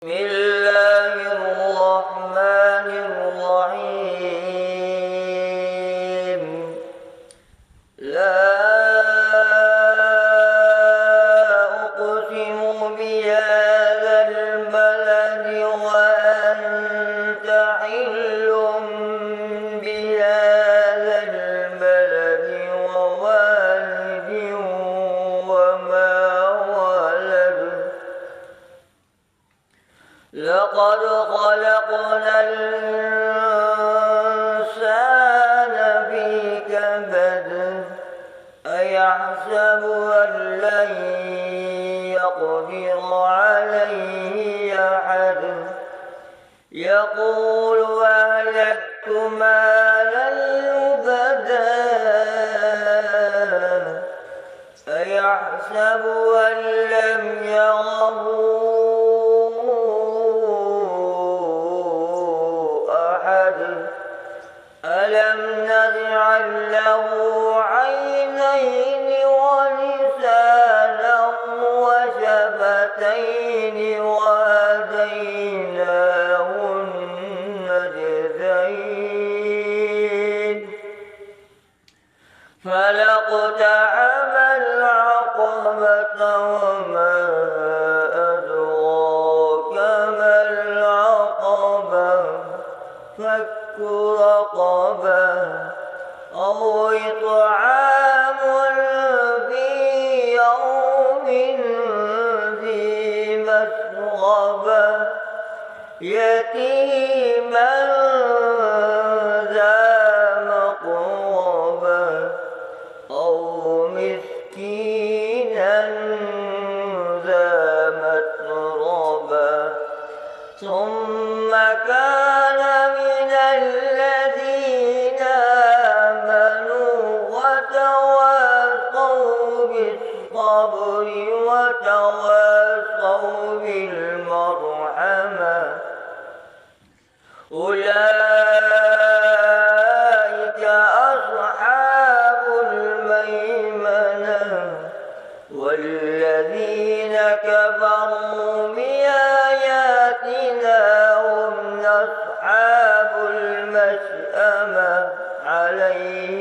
بسم الله الرحمن الرحيم. لا أقسم بهذا البلد وأنت حل بهذا البلد ووالد وما ولد. لقد خلقنا الإنسان في كبد. أيحسب أن لن يقدر عليه أحد. يقول أهلكت مالا لبدا. أيحسب أن لم يره ألم نجعل له عينين ولسانا وشفتين وهديناه النجدين. فلاقتحم العقبة وما أدراك ما العقبة. فك رقبة أو إطعام في يوم ذي مسغبة يتيما ذا مقربة أو مسكينا ذا متربة. ثم كان من الذين آمنوا وتواصوا بالصبر وتواصوا بالمرحمة أولئك أصحاب الميمنة. والذين كفروا بآياتنا هم أصحاب المشأمة عليهم